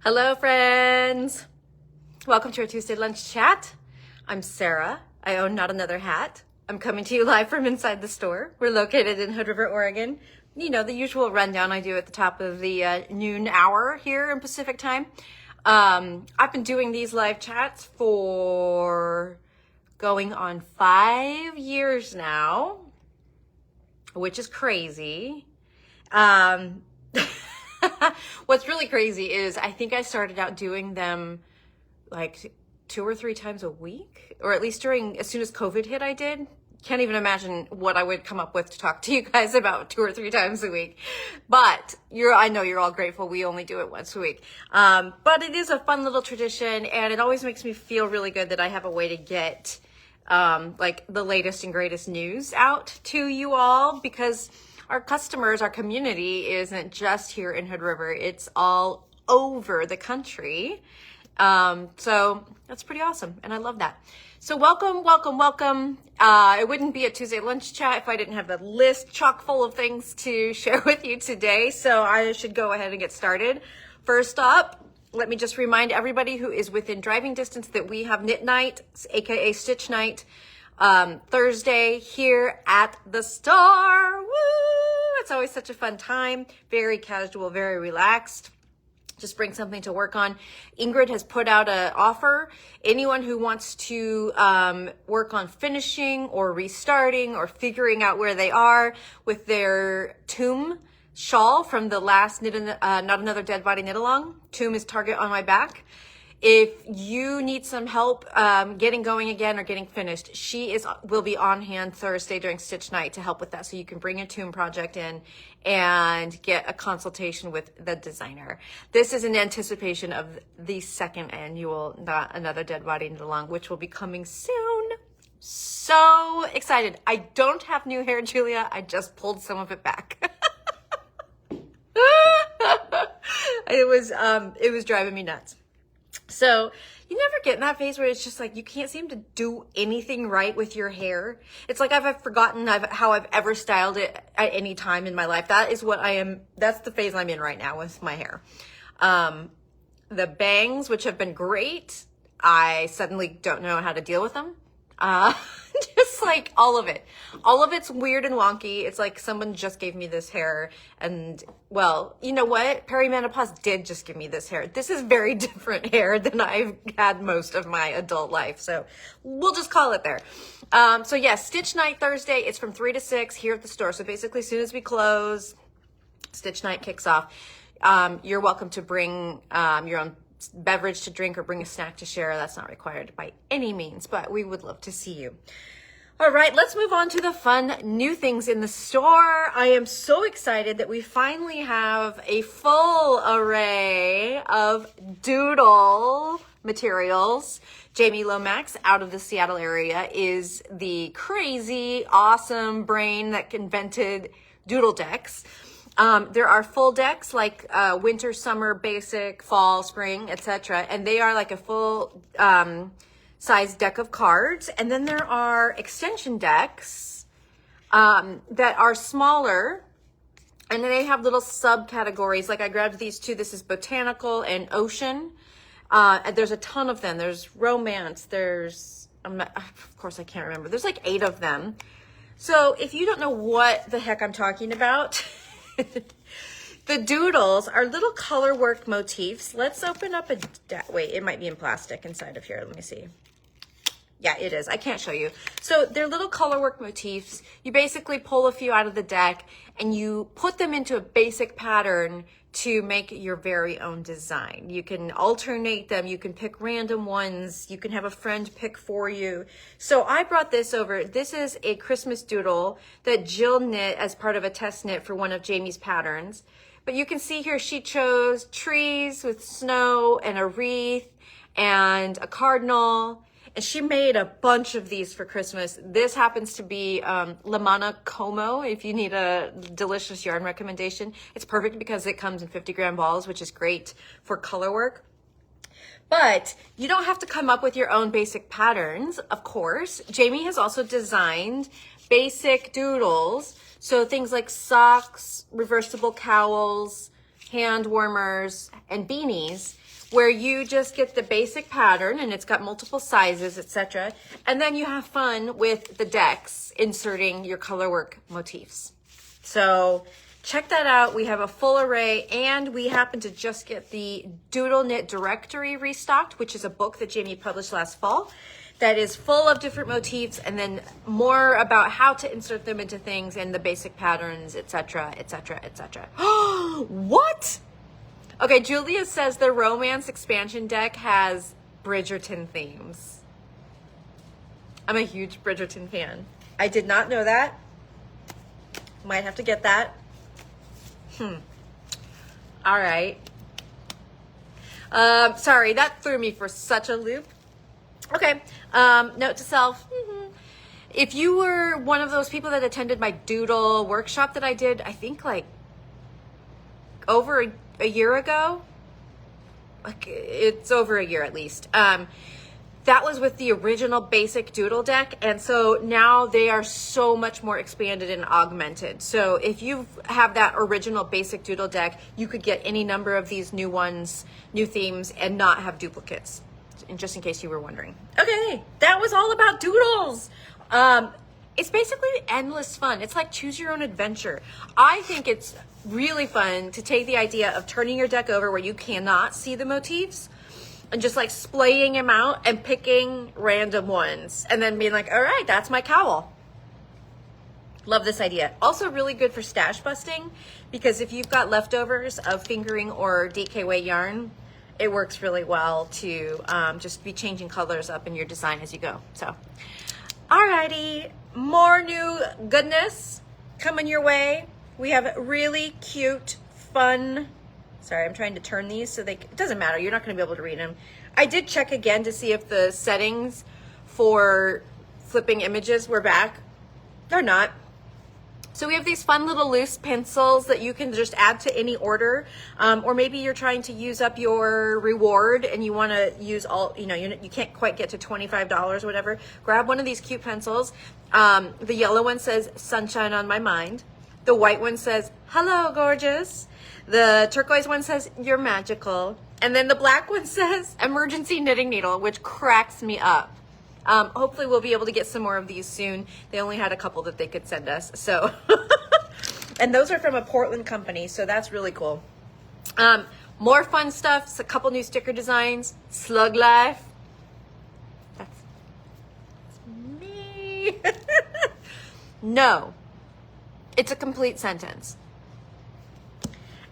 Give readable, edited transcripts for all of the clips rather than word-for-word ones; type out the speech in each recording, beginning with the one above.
Hello, friends. Welcome to our Tuesday lunch chat. I'm Sarah. I own Not Another Hat. I'm coming to you live from inside the store. We're located in Hood River, Oregon. You know, the usual rundown I do at the top of the noon hour here in Pacific time. I've been doing these live chats for going on 5 years now, which is crazy. What's really crazy is I think I started out doing them like 2 or 3 times a week, or at least as soon as COVID hit, I did. Can't even imagine what I would come up with to talk to you guys about 2 or 3 times a week. But I know you're all grateful we only do it once a week. But it is a fun little tradition, and it always makes me feel really good that I have a way to get like the latest and greatest news out to you all, because our customers, our community isn't just here in Hood River, it's all over the country. So that's pretty awesome, and I love that. So welcome, welcome, welcome. It wouldn't be a Tuesday lunch chat if I didn't have a list chock full of things to share with you today, so I should go ahead and get started. First up, let me just remind everybody who is within driving distance that we have Knit Night, aka Stitch Night, Thursday here at the store. Woo! It's always such a fun time. Very casual, very relaxed. Just bring something to work on. Ingrid has put out an offer. Anyone who wants to work on finishing or restarting or figuring out where they are with their Tomb shawl from the last Not Another Dead Body Knit Along. Tomb is Target on my back. If you need some help getting going again or getting finished, she will be on hand Thursday during Stitch Night to help with that. So you can bring your Tomb project in and get a consultation with the designer. This is in anticipation of the second annual Not Another Dead Body Knit Along, which will be coming soon. So excited. I don't have new hair, Julia. I just pulled some of it back. It was driving me nuts. So you never get in that phase where it's just like you can't seem to do anything right with your hair. It's like I've forgotten how I've ever styled it at any time in my life. That is what I am. That's the phase I'm in right now with my hair. The bangs, which have been great, I suddenly don't know how to deal with them. Just like all of it. All of it's weird and wonky. It's like someone just gave me this hair, and well, you know what? Perimenopause did just give me this hair. This is very different hair than I've had most of my adult life. So we'll just call it there. So yes, Stitch Night Thursday. It's from 3 to 6 here at the store. So basically as soon as we close, Stitch Night kicks off. You're welcome to bring your own beverage to drink or bring a snack to share. That's not required by any means, but we would love to see you. All right, let's move on to the fun new things in the store. I am so excited that we finally have a full array of Doodle materials. Jamie Lomax out of the Seattle area is the crazy, awesome brain that invented Doodle decks. There are full decks like winter, summer, basic, fall, spring, etc. And they are like a full size deck of cards. And then there are extension decks that are smaller. And then they have little subcategories. Like I grabbed these two. This is botanical and ocean. And there's a ton of them. There's romance. There's, of course I can't remember. There's like 8 of them. So if you don't know what the heck I'm talking about, the Doodles are little colorwork motifs. Let's open up wait, it might be in plastic inside of here. Let me see. Yeah, it is. I can't show you. So they're little colorwork motifs. You basically pull a few out of the deck and you put them into a basic pattern to make your very own design. You can alternate them. You can pick random ones. You can have a friend pick for you. So I brought this over. This is a Christmas doodle that Jill knit as part of a test knit for one of Jamie's patterns. But you can see here she chose trees with snow and a wreath and a cardinal. And she made a bunch of these for Christmas. This happens to be Lamana Como, if you need a delicious yarn recommendation. It's perfect because it comes in 50-gram balls, which is great for color work. But you don't have to come up with your own basic patterns, of course. Jamie has also designed basic doodles. So things like socks, reversible cowls, hand warmers, and beanies, where you just get the basic pattern and it's got multiple sizes, etc. And then you have fun with the decks, inserting your colorwork motifs. So check that out. We have a full array, and we happen to just get the Doodle Knit Directory restocked, which is a book that Jamie published last fall that is full of different motifs, and then more about how to insert them into things and the basic patterns, etc., etc., etc. What? Okay, Julia says the Romance expansion deck has Bridgerton themes. I'm a huge Bridgerton fan. I did not know that. Might have to get that. All right. Sorry, that threw me for such a loop. Okay, note to self. If you were one of those people that attended my doodle workshop that I did, I think like over a year ago, like it's over a year at least. That was with the original basic doodle deck, and so now they are so much more expanded and augmented. So if you have that original basic doodle deck, you could get any number of these new ones, new themes, and not have duplicates. And just in case you were wondering. Okay, that was all about doodles. It's basically endless fun. It's like choose your own adventure. I think it's really fun to take the idea of turning your deck over where you cannot see the motifs and just like splaying them out and picking random ones and then being like, all right, that's my cowl. Love this idea. Also really good for stash busting, because if you've got leftovers of fingering or DK yarn, it works really well to just be changing colors up in your design as you go. So, alrighty, more new goodness coming your way. We have really cute, fun, sorry, I'm trying to turn these so it doesn't matter. You're not gonna be able to read them. I did check again to see if the settings for flipping images were back. They're not. So we have these fun little loose pencils that you can just add to any order, or maybe you're trying to use up your reward and you want to use all, you can't quite get to $25 or whatever. Grab one of these cute pencils. The yellow one says sunshine on my mind. The white one says hello gorgeous. The turquoise one says you're magical. And then the black one says emergency knitting needle, which cracks me up. Hopefully we'll be able to get some more of these soon. They only had a couple that they could send us. So, and those are from a Portland company. So that's really cool. More fun stuff. A couple new sticker designs. Slug Life. That's me. No, it's a complete sentence.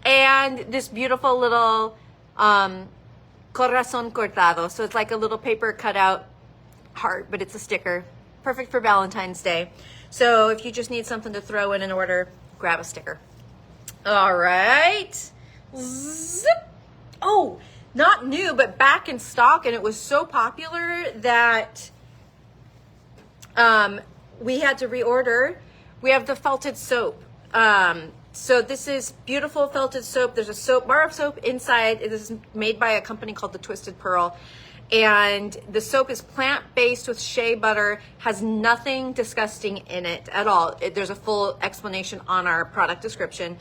And this beautiful little corazón cortado. So it's like a little paper cutout heart, but it's a sticker. Perfect for Valentine's Day. So if you just need something to throw in an order, grab a sticker. All right. Zip. Oh, not new, but back in stock, and it was so popular that we had to reorder. We have the felted soap. So this is beautiful felted soap. There's a soap, bar of soap inside. It is made by a company called the Twisted Pearl. And the soap is plant-based with shea butter, has nothing disgusting in it at all. There's a full explanation on our product description.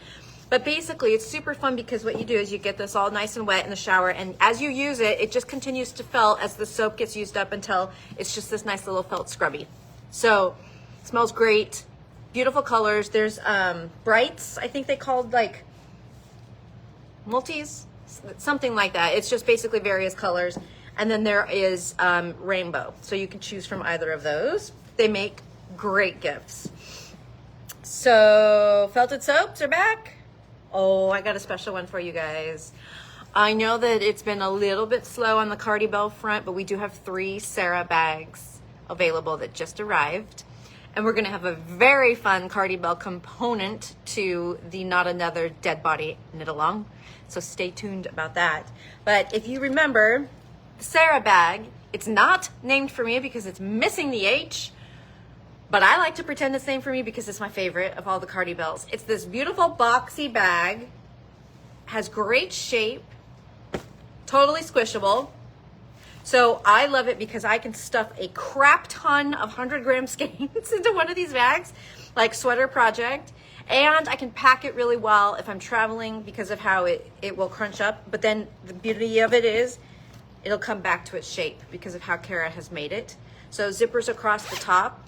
But basically, it's super fun because what you do is you get this all nice and wet in the shower, and as you use it, it just continues to felt as the soap gets used up until it's just this nice little felt scrubby. So, it smells great. Beautiful colors. There's brights, I think they called like multis, something like that. It's just basically various colors. And then there is rainbow. So you can choose from either of those. They make great gifts. So felted soaps are back. Oh, I got a special one for you guys. I know that it's been a little bit slow on the Cardi Bell front, but we do have 3 Sarah bags available that just arrived. And we're gonna have a very fun Cardi Bell component to the Not Another Dead Body Knit Along. So stay tuned about that. But if you remember, the Sarah bag, it's not named for me because it's missing the H, but I like to pretend it's named for me because it's my favorite of all the Cardi Bells. It's this beautiful boxy bag, has great shape, totally squishable. So I love it because I can stuff a crap ton of 100-gram skeins into one of these bags, like Sweater Project, And I can pack it really well if I'm traveling because of how it will crunch up. But then the beauty of it is it'll come back to its shape because of how Kara has made it. So zippers across the top.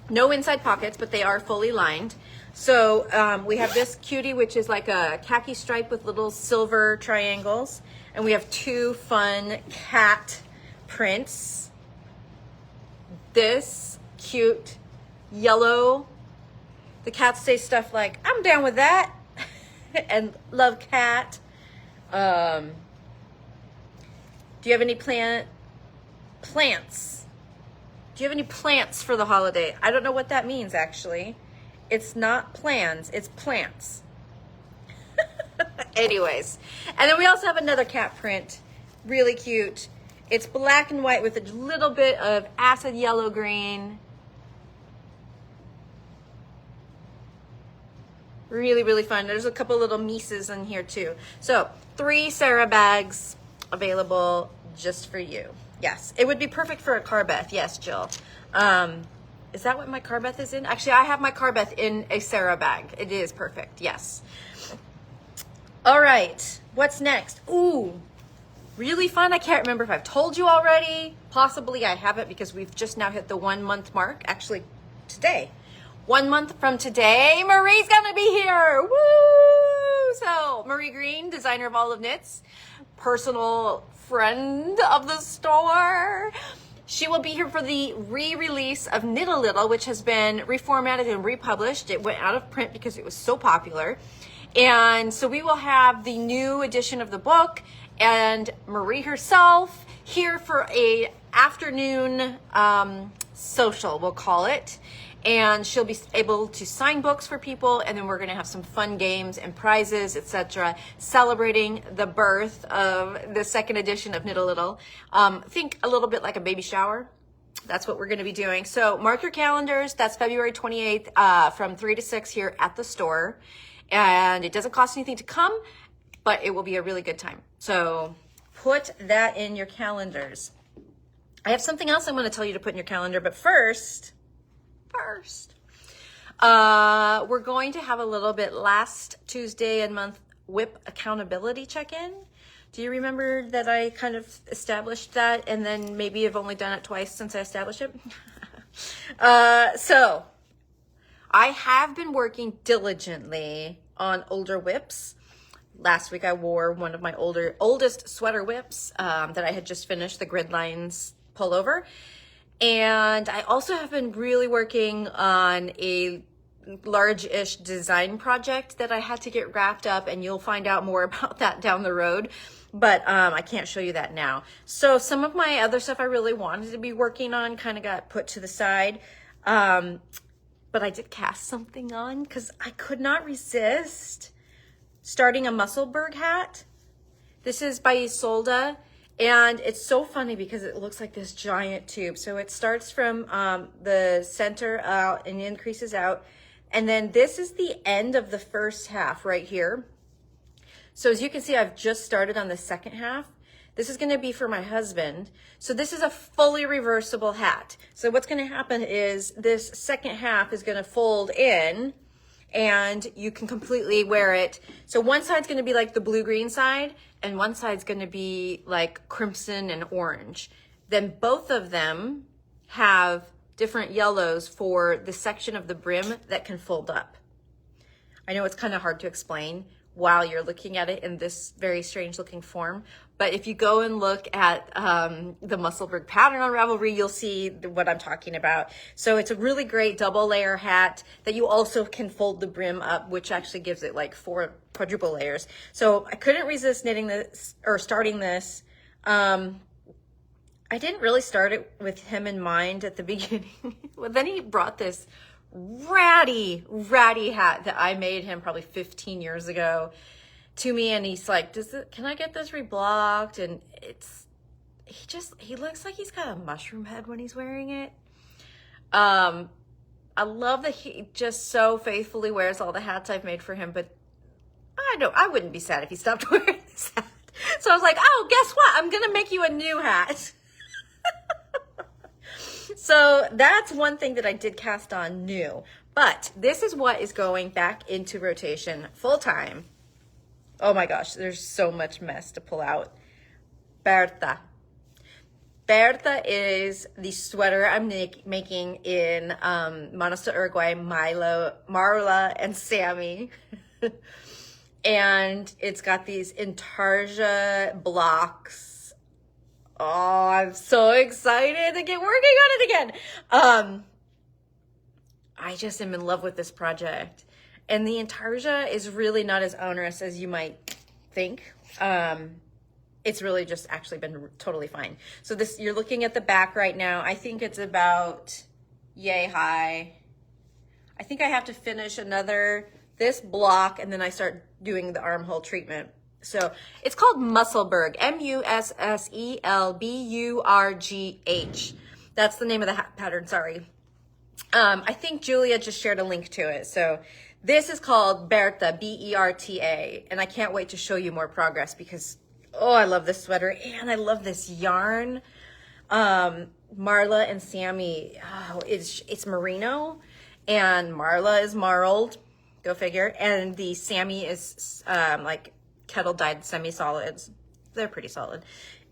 No inside pockets, but they are fully lined. So we have this cutie, which is like a khaki stripe with little silver triangles. And we have two fun cat prints. This cute yellow. The cats say stuff like, I'm down with that. And love cat. Do you have any plants? Do you have any plants for the holiday? I don't know what that means, actually. It's not plans, it's plants. Anyways. And then we also have another cat print. Really cute. It's black and white with a little bit of acid yellow green. Really, really fun. There's a couple little Mises in here too. So 3 Sarah bags available just for you. Yes, it would be perfect for a Carbeth. Yes, Jill. Is that what my Carbeth is in? Actually, I have my Carbeth in a Sarah bag. It is perfect. Yes. All right. What's next? Ooh, really fun. I can't remember if I've told you already. Possibly I haven't because we've just now hit the 1 month mark. Actually, today. 1 month from today, Marie's gonna be here. Woo! So, Marie Greene, designer of Olive Knits, personal friend of the store. She will be here for the re-release of Knit a Little, which has been reformatted and republished. It went out of print because it was so popular. And so we will have the new edition of the book and Marie herself here for a afternoon social, we'll call it. And she'll be able to sign books for people, and then we're going to have some fun games and prizes, etc., celebrating the birth of the 2nd edition of Knit a Little. Think a little bit like a baby shower. That's what we're going to be doing. So mark your calendars. That's February 28th from 3 to 6 here at the store. And it doesn't cost anything to come, but it will be a really good time. So put that in your calendars. I have something else I want to tell you to put in your calendar, but first, we're going to have a little bit last Tuesday and month WIP accountability check-in. Do you remember that I kind of established that and then maybe I've only done it twice since I established it? So I have been working diligently on older WIPs. Last week I wore one of my oldest sweater WIPs that I had just finished, the grid lines pullover. And I also have been really working on a large-ish design project that I had to get wrapped up, and you'll find out more about that down the road. But I can't show you that now. So some of my other stuff I really wanted to be working on kind of got put to the side. But I did cast something on because I could not resist starting a Musselburgh hat. This is by Isolde. And it's so funny because it looks like this giant tube. So it starts from the center out and increases out. And then this is the end of the first half right here. So as you can see, I've just started on the second half. This is going to be for my husband. So this is a fully reversible hat. So what's going to happen is this second half is going to fold in and you can completely wear it. So one side's going to be like the blue-green side, and one side's going to be like crimson and orange. Then both of them have different yellows for the section of the brim that can fold up. I know it's kind of hard to explain while you're looking at it in this very strange looking form, but if you go and look at the Musselburgh pattern on Ravelry, you'll see what I'm talking about. So it's a really great double layer hat that you also can fold the brim up, which actually gives it like 4 quadruple layers. So I couldn't resist knitting this or starting this. I didn't really start it with him in mind at the beginning. Well, then he brought this ratty hat that I made him probably 15 years ago to me, and he's like, can I get this reblocked? And he looks like he's got a mushroom head when he's wearing it. I love that he just so faithfully wears all the hats I've made for him, but I wouldn't be sad if he stopped wearing this hat. So I was like, oh, guess what? I'm gonna make you a new hat. So that's one thing that I did cast on new. But this is what is going back into rotation full time. Oh my gosh, there's so much mess to pull out. Berta. Berta is the sweater I'm making in Manos de Uruguay, Marla, and Sammy. And it's got these intarsia blocks. Oh, I'm so excited to get working on it again. I just am in love with this project. And the intarsia is really not as onerous as you might think. It's really just actually been totally fine. So this, you're looking at the back right now. I think it's about yay high. I think I have to finish this block, and then I start doing the armhole treatment. So it's called Musselburgh, Musselburgh. That's the name of the pattern, sorry. I think Julia just shared a link to it. So this is called Berta, B-E-R-T-A, and I can't wait to show you more progress because, oh, I love this sweater and I love this yarn. Marla and Sammy, oh, it's merino, and Marla is marled, go figure, and the Sammy is like kettle dyed semi-solids. They're pretty solid,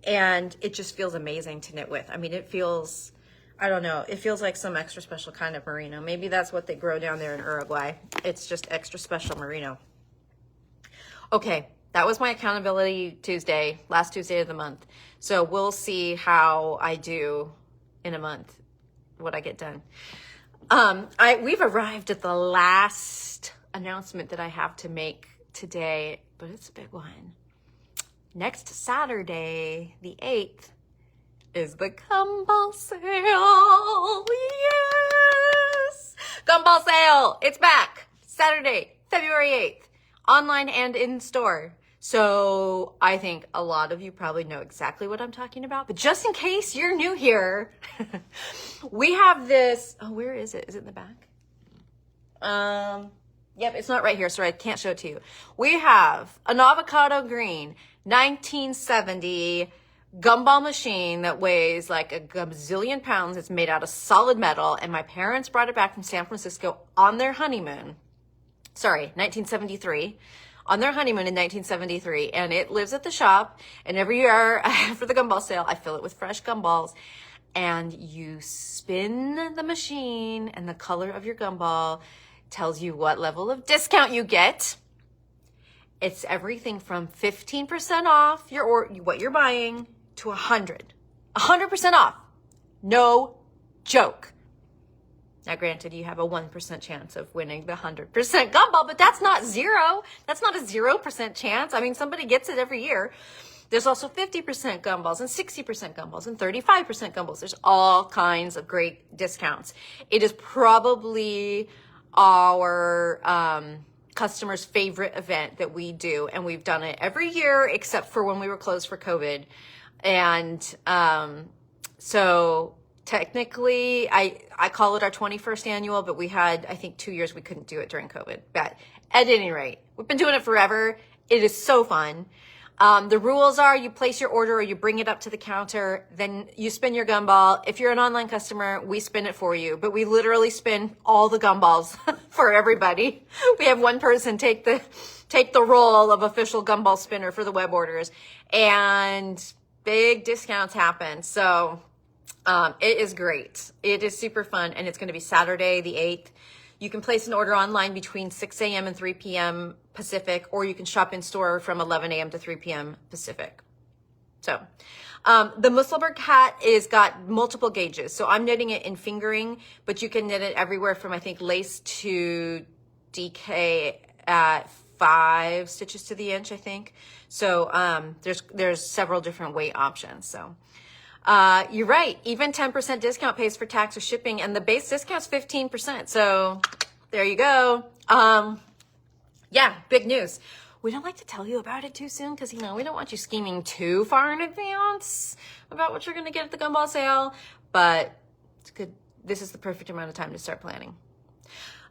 and it just feels amazing to knit with. I mean, it feels, I don't know, it feels like some extra special kind of merino. Maybe that's what they grow down there in Uruguay. It's just extra special merino. Okay, that was my accountability Tuesday, last Tuesday of the month. So we'll see how I do in a month, what I get done. We've arrived at the last announcement that I have to make today, but it's a big one. Next Saturday, the 8th, is the gumball sale. Yes! Gumball sale. It's back. Saturday, February 8th. Online and in store. So I think a lot of you probably know exactly what I'm talking about. But just in case you're new here, we have this. Oh, where is it? Is it in the back? Yep, it's not right here, so I can't show it to you. We have an avocado green 1970 gumball machine that weighs like a gazillion pounds. It's made out of solid metal, and my parents brought it back from San Francisco on their honeymoon. Sorry, 1973. On their honeymoon in 1973, and it lives at the shop, and every year for the gumball sale, I fill it with fresh gumballs, and you spin the machine, and the color of your gumball tells you what level of discount you get. It's everything from 15% off what you're buying to 100% off. No joke. Now, granted, you have a 1% chance of winning the 100% gumball, but that's not zero. That's not a 0% chance. I mean, somebody gets it every year. There's also 50% gumballs and 60% gumballs and 35% gumballs. There's all kinds of great discounts. It is probably our customers' favorite event that we do, and we've done it every year except for when we were closed for COVID. And so technically, I call it our 21st annual, but we had, I think, 2 years we couldn't do it during COVID. But at any rate, we've been doing it forever. It is so fun. The rules are you place your order or you bring it up to the counter, then you spin your gumball. If you're an online customer, we spin it for you, but we literally spin all the gumballs for everybody. We have one person take the role of official gumball spinner for the web orders, and big discounts happen. So it is great. It is super fun, and it's going to be Saturday the 8th. You can place an order online between 6 a.m. and 3 p.m. Pacific, or you can shop in store from 11 a.m. to 3 p.m. Pacific. So the Musselburgh hat is got multiple gauges. So I'm knitting it in fingering, but you can knit it everywhere from, I think, lace to DK at 5 stitches to the inch, I think. So there's several different weight options. So you're right. Even 10% discount pays for tax or shipping, and the base discount's 15%. So there you go. Yeah, big news. We don't like to tell you about it too soon because, we don't want you scheming too far in advance about what you're going to get at the gumball sale, but it's good. This is the perfect amount of time to start planning.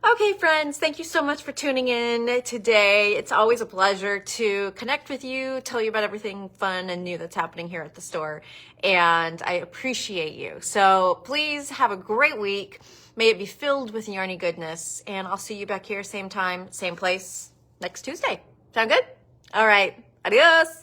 Okay, friends, thank you so much for tuning in today. It's always a pleasure to connect with you, tell you about everything fun and new that's happening here at the store, and I appreciate you. So please have a great week. May it be filled with yarny goodness, and I'll see you back here same time, same place next Tuesday. Sound good? All right. Adios.